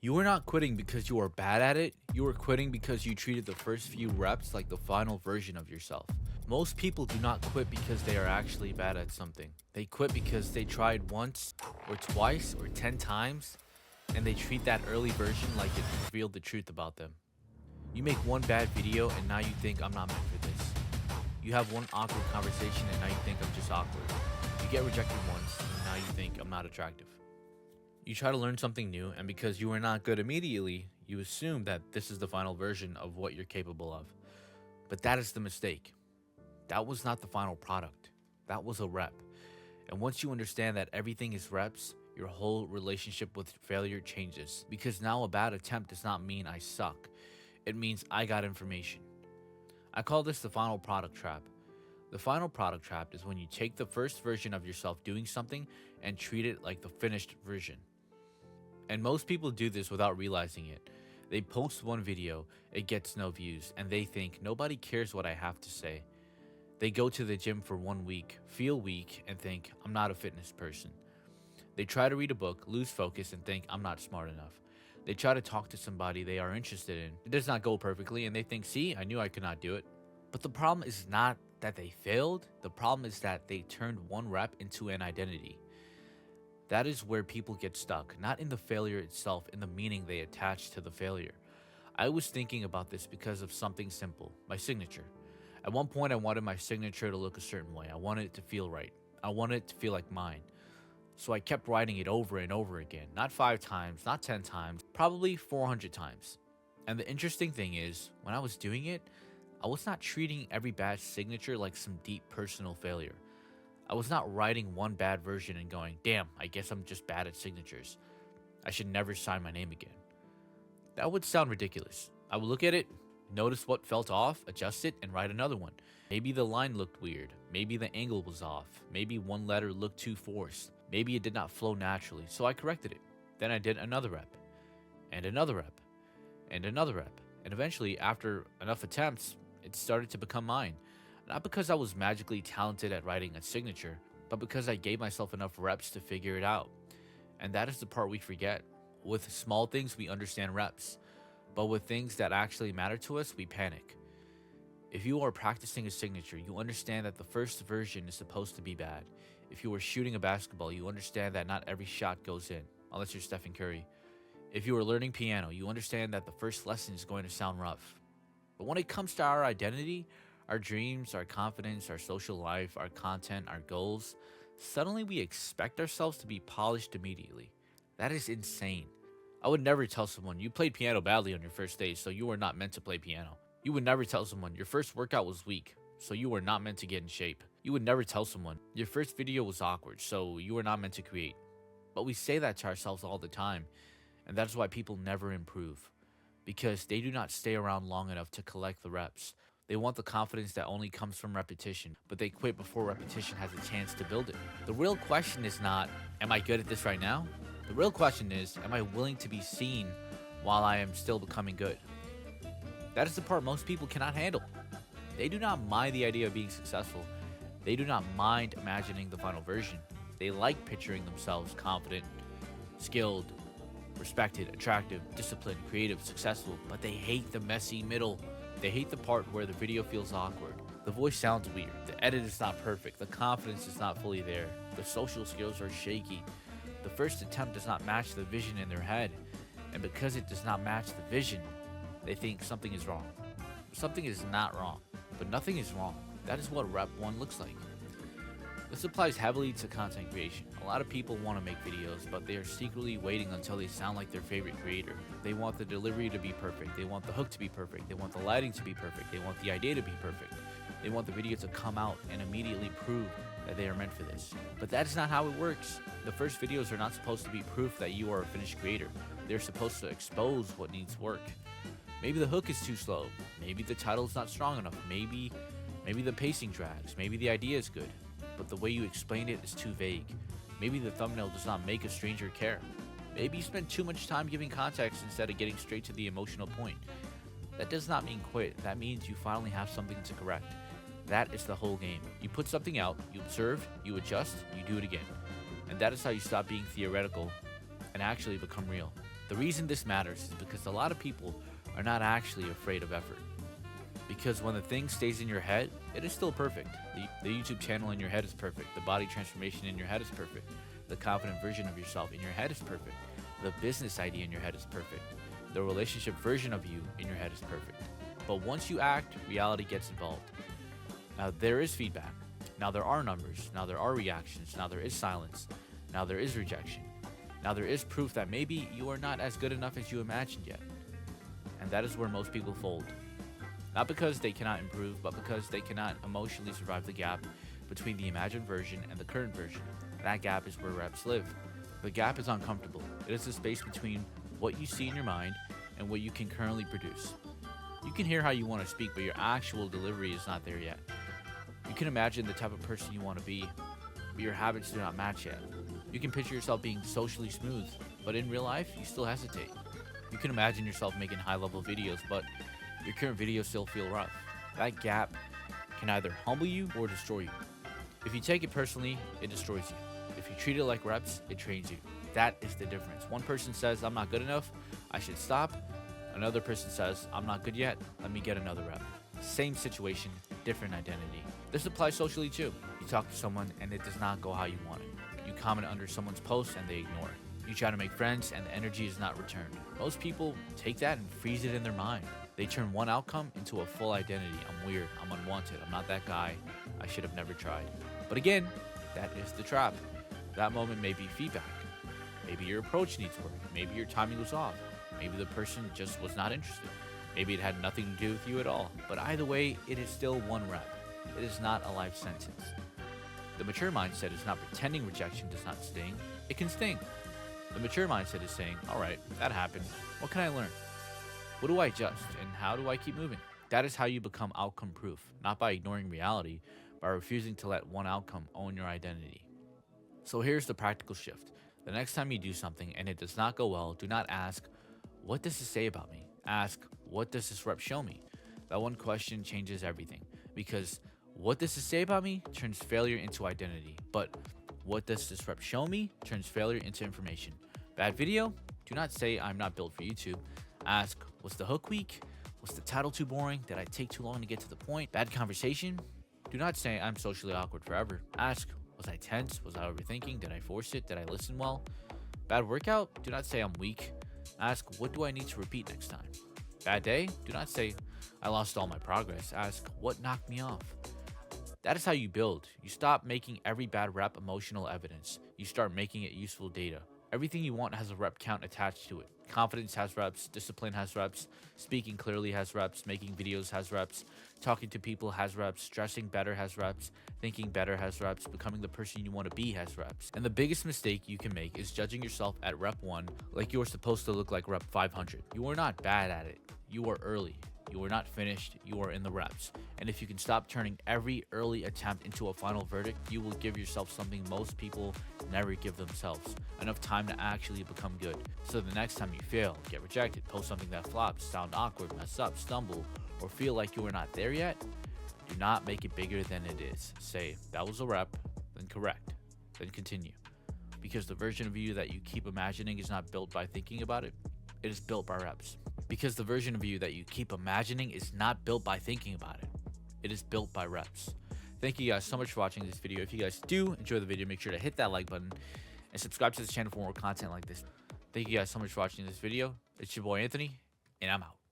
You were not quitting because you were bad at it, you were quitting because you treated the first few reps like the final version of yourself. Most people do not quit because they are actually bad at something. They quit because they tried once, or twice, or 10 times, and they treat that early version like it revealed the truth about them. You make one bad video and now you think I'm not meant for this. You have one awkward conversation and now you think I'm just awkward. You get rejected once and now you think I'm not attractive. You try to learn something new, and because you are not good immediately, you assume that this is the final version of what you're capable of. But that is the mistake. That was not the final product. That was a rep. And once you understand that everything is reps, your whole relationship with failure changes. Because now a bad attempt does not mean I suck, it means I got information. I call this the final product trap. The final product trap is when you take the first version of yourself doing something and treat it like the finished version. And most people do this without realizing it. They post one video, it gets no views, and they think nobody cares what I have to say. They go to the gym for 1 week, feel weak, and think I'm not a fitness person. They try to read a book, lose focus, and think I'm not smart enough. They try to talk to somebody they are interested in. It does not go perfectly, and they think, see, I knew I could not do it. But the problem is not that they failed, the problem is that they turned one rep into an identity. That is where people get stuck, not in the failure itself, in the meaning they attach to the failure. I was thinking about this because of something simple, my signature. At one point, I wanted my signature to look a certain way. I wanted it to feel right. I wanted it to feel like mine. So I kept writing it over and over again, not 5 times, not 10 times, probably 400 times. And the interesting thing is, when I was doing it, I was not treating every bad signature like some deep personal failure. I was not writing one bad version and going, damn, I guess I'm just bad at signatures. I should never sign my name again. That would sound ridiculous. I would look at it, notice what felt off, adjust it, and write another one. Maybe the line looked weird. Maybe the angle was off. Maybe one letter looked too forced. Maybe it did not flow naturally, so I corrected it. Then I did another rep, and another rep, and another rep. And eventually, after enough attempts, it started to become mine. Not because I was magically talented at writing a signature, but because I gave myself enough reps to figure it out. And that is the part we forget. With small things, we understand reps, but with things that actually matter to us, we panic. If you are practicing a signature, you understand that the first version is supposed to be bad. If you are shooting a basketball, you understand that not every shot goes in, unless you're Stephen Curry. If you are learning piano, you understand that the first lesson is going to sound rough. But when it comes to our identity, our dreams, our confidence, our social life, our content, our goals, suddenly we expect ourselves to be polished immediately. That is insane. I would never tell someone you played piano badly on your first day, so you were not meant to play piano. You would never tell someone your first workout was weak, so you were not meant to get in shape. You would never tell someone your first video was awkward, so you were not meant to create. But we say that to ourselves all the time, and that is why people never improve. Because they do not stay around long enough to collect the reps. They want the confidence that only comes from repetition, but they quit before repetition has a chance to build it. The real question is not, am I good at this right now? The real question is, am I willing to be seen while I am still becoming good? That is the part most people cannot handle. They do not mind the idea of being successful. They do not mind imagining the final version. They like picturing themselves confident, skilled, respected, attractive, disciplined, creative, successful, but they hate the messy middle. They hate the part where the video feels awkward. The voice sounds weird. The edit is not perfect. The confidence is not fully there. The social skills are shaky. The first attempt does not match the vision in their head. And because it does not match the vision, they think something is wrong. Something is not wrong, but nothing is wrong. That is what Rep 1 looks like. This applies heavily to content creation. A lot of people want to make videos, but they are secretly waiting until they sound like their favorite creator. They want the delivery to be perfect. They want the hook to be perfect. They want the lighting to be perfect. They want the idea to be perfect. They want the video to come out and immediately prove that they are meant for this. But that is not how it works. The first videos are not supposed to be proof that you are a finished creator. They're supposed to expose what needs work. Maybe the hook is too slow. Maybe the title is not strong enough. Maybe the pacing drags. Maybe the idea is good, but the way you explain it is too vague. Maybe the thumbnail does not make a stranger care. Maybe you spend too much time giving context instead of getting straight to the emotional point. That does not mean quit. That means you finally have something to correct. That is the whole game. You put something out, you observe, you adjust, you do it again. And that is how you stop being theoretical and actually become real. The reason this matters is because a lot of people are not actually afraid of effort. Because when the thing stays in your head, it is still perfect. The YouTube channel in your head is perfect. The body transformation in your head is perfect. The confident version of yourself in your head is perfect. The business idea in your head is perfect. The relationship version of you in your head is perfect. But once you act, reality gets involved. Now there is feedback. Now there are numbers. Now there are reactions. Now there is silence. Now there is rejection. Now there is proof that maybe you are not as good enough as you imagined yet. And that is where most people fold. Not because they cannot improve, but because they cannot emotionally survive the gap between the imagined version and the current version. That gap is where reps live. The gap is uncomfortable. It is the space between what you see in your mind and what you can currently produce. You can hear how you want to speak, but your actual delivery is not there yet. You can imagine the type of person you want to be, but your habits do not match yet. You can picture yourself being socially smooth, but in real life, you still hesitate. You can imagine yourself making high-level videos, but your current videos still feel rough. That gap can either humble you or destroy you. If you take it personally, it destroys you. If you treat it like reps, it trains you. That is the difference. One person says, I'm not good enough, I should stop. Another person says, I'm not good yet, let me get another rep. Same situation, different identity. This applies socially too. You talk to someone and it does not go how you want it. You comment under someone's post and they ignore it. You try to make friends and the energy is not returned. Most people take that and freeze it in their mind. They turn one outcome into a full identity. I'm weird, I'm unwanted, I'm not that guy, I should have never tried. But again, that is the trap. That moment may be feedback. Maybe your approach needs work. Maybe your timing was off. Maybe the person just was not interested. Maybe it had nothing to do with you at all. But either way, it is still one rep. It is not a life sentence. The mature mindset is not pretending rejection does not sting. It can sting. The mature mindset is saying, all right, that happened. What can I learn? What do I adjust and how do I keep moving? That is how you become outcome proof, not by ignoring reality, by refusing to let one outcome own your identity. So here's the practical shift. The next time you do something and it does not go well, do not ask, what does this say about me? Ask, what does this rep show me? That one question changes everything because what does this say about me turns failure into identity. But what does this rep show me turns failure into information. Bad video? Do not say I'm not built for YouTube. Ask, was the hook weak? Was the title too boring? Did I take too long to get to the point? Bad conversation? Do not say I'm socially awkward forever. Ask, was I tense? Was I overthinking? Did I force it? Did I listen well? Bad workout? Do not say I'm weak. Ask, what do I need to repeat next time? Bad day? Do not say I lost all my progress. Ask, what knocked me off? That is how you build. You stop making every bad rep emotional evidence. You start making it useful data. Everything you want has a rep count attached to it. Confidence has reps, discipline has reps, speaking clearly has reps, making videos has reps, talking to people has reps, dressing better has reps, thinking better has reps, becoming the person you want to be has reps. And the biggest mistake you can make is judging yourself at rep 1 like you are supposed to look like rep 500. You are not bad at it. You are early. You are not finished, you are in the reps. And if you can stop turning every early attempt into a final verdict, you will give yourself something most people never give themselves, enough time to actually become good. So the next time you fail, get rejected, post something that flops, sound awkward, mess up, stumble, or feel like you are not there yet, do not make it bigger than it is. Say, that was a rep, then correct, then continue. Because the version of you that you keep imagining is not built by thinking about it, it is built by reps. Because the version of you that you keep imagining is not built by thinking about it. It is built by reps. Thank you guys so much for watching this video. If you guys do enjoy the video, make sure to hit that like button and subscribe to this channel for more content like this. Thank you guys so much for watching this video. It's your boy Anthony, and I'm out.